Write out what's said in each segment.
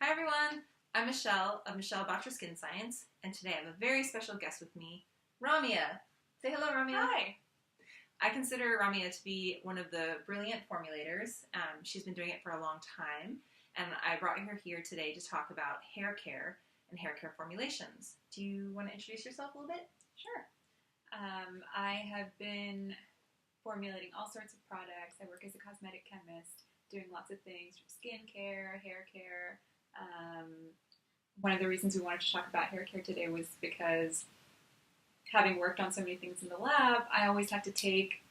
Hi everyone, I'm Michelle of Michelle Bachelor Skin Science, and today I have a very special guest with me, Ramya. Say hello, Ramya. Hi. I consider Ramya to be one of the brilliant formulators. She's been doing it for a long time, and I brought her here today to talk about hair care and hair care formulations. Do you want to introduce yourself a little bit? Sure. I have been formulating all sorts of products. I work as a cosmetic chemist, doing lots of things from skincare, hair care. One of the reasons we wanted to talk about hair care today was because having worked on so many things in the lab, I always have to take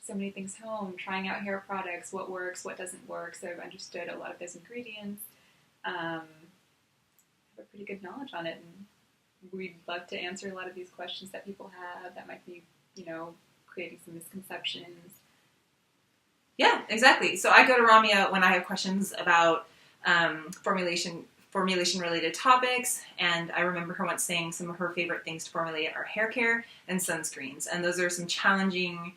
so many things home, trying out hair products, what works, what doesn't work, so I've understood a lot of those ingredients. I have a pretty good knowledge on it, and we'd love to answer a lot of these questions that people have that might be, creating some misconceptions. Yeah, exactly. So I go to Ramya when I have questions about formulation related topics, and I remember her once saying some of her favorite things to formulate are hair care and sunscreens, and those are some challenging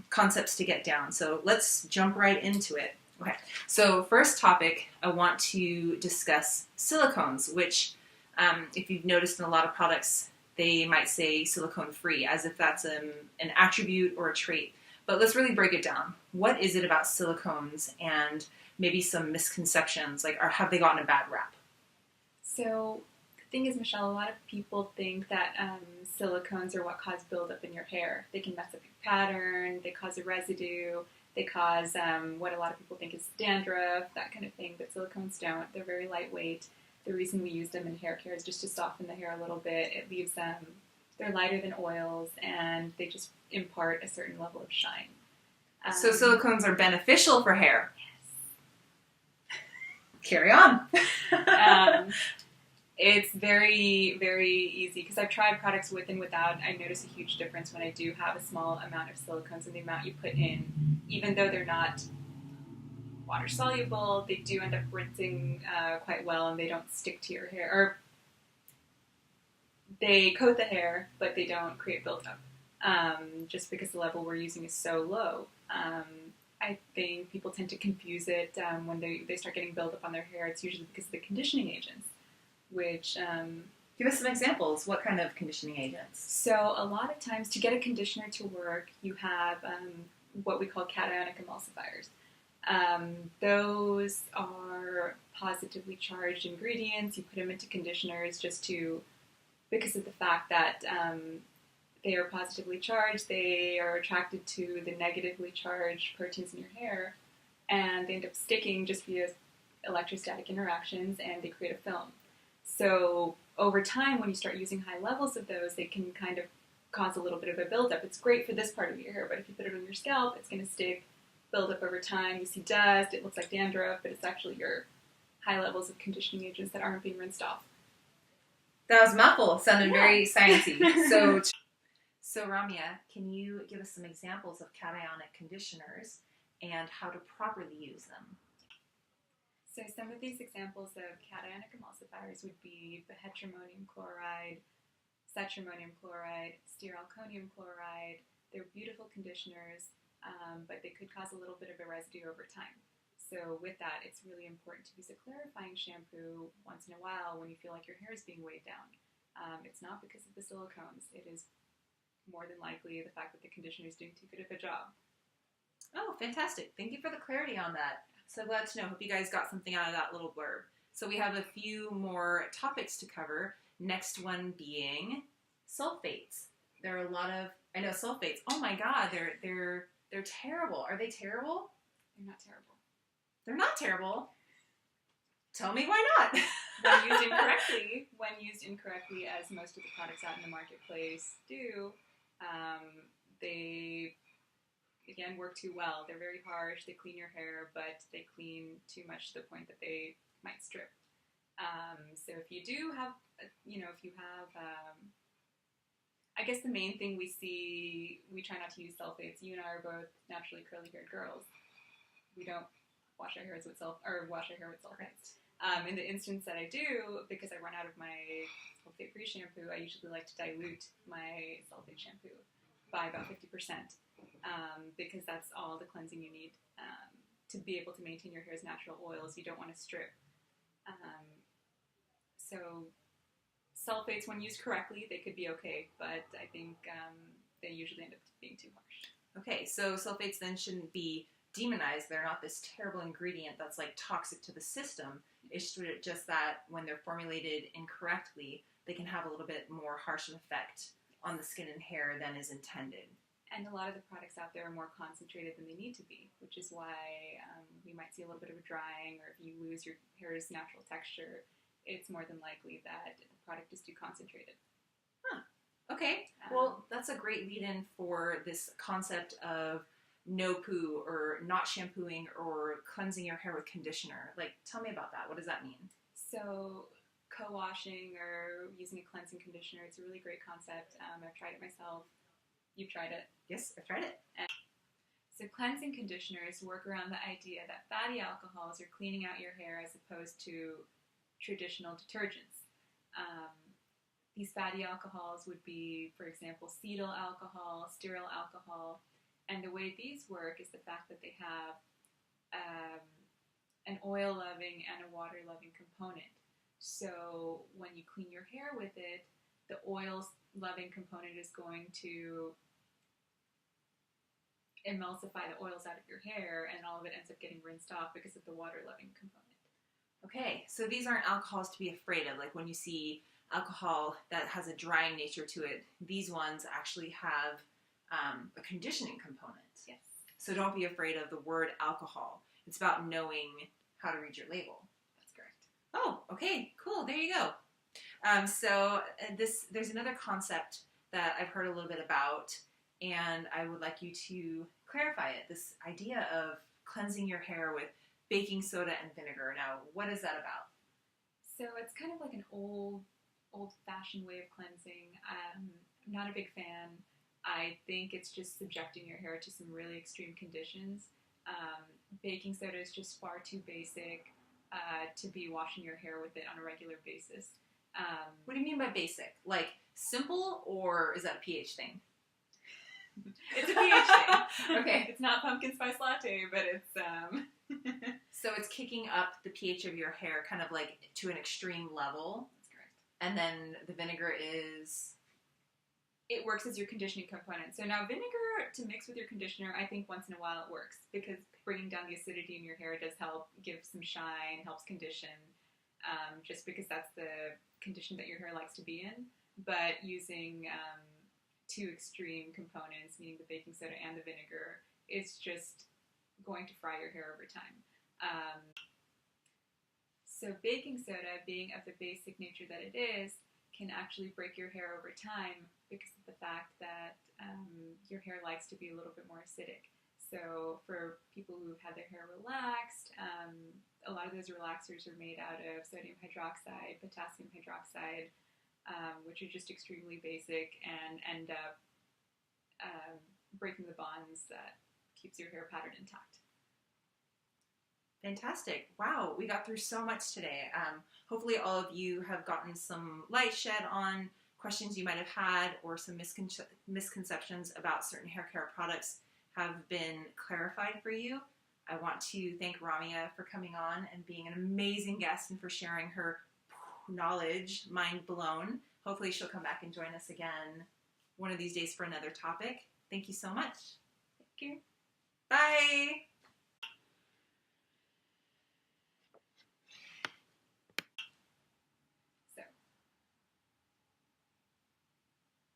concepts to get down. So let's jump right into it. Okay, so first topic, I want to discuss silicones, which if you've noticed in a lot of products, they might say silicone-free, as if that's an attribute or a trait. But let's really break it down. What is it about silicones and maybe some misconceptions? Like, have they gotten a bad rap? So the thing is, Michelle, a lot of people think that silicones are what cause buildup in your hair. They can mess up your pattern, they cause a residue, they cause what a lot of people think is dandruff, that kind of thing, but silicones don't. They're very lightweight. The reason we use them in hair care is just to soften the hair a little bit. It leaves them, they're lighter than oils, and they just impart a certain level of shine. So silicones are beneficial for hair? Yes. Carry on. It's very, very easy, because I've tried products with and without. I notice a huge difference when I do have a small amount of silicones and the amount you put in. Even though they're not water soluble, they do end up rinsing quite well, and they don't stick to your hair. Or they coat the hair, but they don't create buildup, just because the level we're using is so low. I think people tend to confuse it when they start getting buildup on their hair. It's usually because of the conditioning agents, which... Give us some examples. What kind of conditioning agents? So a lot of times, to get a conditioner to work, you have what we call cationic emulsifiers. Those are positively charged ingredients. You put them into conditioners because of the fact that they are positively charged, they are attracted to the negatively charged proteins in your hair, and they end up sticking just via electrostatic interactions, and they create a film. So over time, when you start using high levels of those, they can kind of cause a little bit of a buildup. It's great for this part of your hair, but if you put it on your scalp, it's going to stick, build up over time. You see dust, it looks like dandruff, but it's actually your high levels of conditioning agents that aren't being rinsed off. That was a mouthful. Sounded very sciencey. So Ramya, can you give us some examples of cationic conditioners and how to properly use them? So some of these examples of cationic emulsifiers would be behedromonium chloride, cetrimonium chloride, stearalconium chloride. They're beautiful conditioners, but they could cause a little bit of a residue over time. So with that, it's really important to use a clarifying shampoo once in a while when you feel like your hair is being weighed down. It's not because of the silicones. It is more than likely the fact that the conditioner is doing too good of a job. Oh, fantastic. Thank you for the clarity on that. So glad to know. Hope you guys got something out of that little blurb. So we have a few more topics to cover. Next one being sulfates. There are a lot of, I know sulfates. Oh my God, they're terrible. Are they terrible? They're not terrible. They're not terrible? Tell me why not. When used incorrectly, as most of the products out in the marketplace do, they, again, work too well. They're very harsh, they clean your hair, but they clean too much to the point that they might strip. So if you do have, I guess the main thing we see, we try not to use sulfates. You and I are both naturally curly-haired girls. We don't wash our hair with sulfates. In the instance that I do, because I run out of my sulfate-free shampoo, I usually like to dilute my sulfate shampoo by about 50%, because that's all the cleansing you need to be able to maintain your hair's natural oils. You don't want to strip. So sulfates, when used correctly, they could be okay, but I think they usually end up being too harsh. Okay, so sulfates then shouldn't be demonized. They're not this terrible ingredient that's like toxic to the system. It's just that when they're formulated incorrectly, they can have a little bit more harsh of effect on the skin and hair than is intended. And a lot of the products out there are more concentrated than they need to be, which is why we might see a little bit of a drying, or if you lose your hair's natural texture, it's more than likely that the product is too concentrated. Huh. Okay. Well, that's a great lead-in for this concept of no-poo, or not shampooing or cleansing your hair with conditioner. Like, tell me about that. What does that mean? So co-washing or using a cleansing conditioner, it's a really great concept. I've tried it myself. You've tried it? Yes, I've tried it. So cleansing conditioners work around the idea that fatty alcohols are cleaning out your hair as opposed to traditional detergents. These fatty alcohols would be, for example, cetyl alcohol, stearyl alcohol, and the way these work is the fact that they have an oil-loving and a water-loving component. So when you clean your hair with it, the oil-loving component is going to emulsify the oils out of your hair, and all of it ends up getting rinsed off because of the water-loving component. Okay, so these aren't alcohols to be afraid of. Like when you see alcohol that has a drying nature to it, these ones actually have a conditioning component. Yes. So don't be afraid of the word alcohol. It's about knowing how to read your label. That's correct. Oh, okay, cool. There you go. There's another concept that I've heard a little bit about, and I would like you to clarify it. This idea of cleansing your hair with baking soda and vinegar. Now, what is that about? So it's kind of like an old-fashioned way of cleansing. I'm not a big fan. I think it's just subjecting your hair to some really extreme conditions. Baking soda is just far too basic to be washing your hair with it on a regular basis. What do you mean by basic? Like simple, or is that a pH thing? It's a pH thing. Okay. It's not pumpkin spice latte, but it's... So it's kicking up the pH of your hair kind of like to an extreme level. That's correct. And then the vinegar is... It works as your conditioning component. So now vinegar to mix with your conditioner, I think once in a while it works, because bringing down the acidity in your hair does help give some shine, helps condition, just because that's the condition that your hair likes to be in. But using two extreme components, meaning the baking soda and the vinegar, is just going to fry your hair over time. So baking soda, being of the basic nature that it is, can actually break your hair over time because of the fact that your hair likes to be a little bit more acidic. So for people who've had their hair relaxed, a lot of those relaxers are made out of sodium hydroxide, potassium hydroxide, which are just extremely basic and end up breaking the bonds that keeps your hair pattern intact. Fantastic. Wow, we got through so much today. Hopefully all of you have gotten some light shed on questions you might have had, or some misconceptions about certain hair care products have been clarified for you. I want to thank Ramya for coming on and being an amazing guest, and for sharing her knowledge. Mind blown. Hopefully she'll come back and join us again one of these days for another topic. Thank you so much. Thank you. Bye.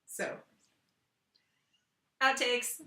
So, outtakes.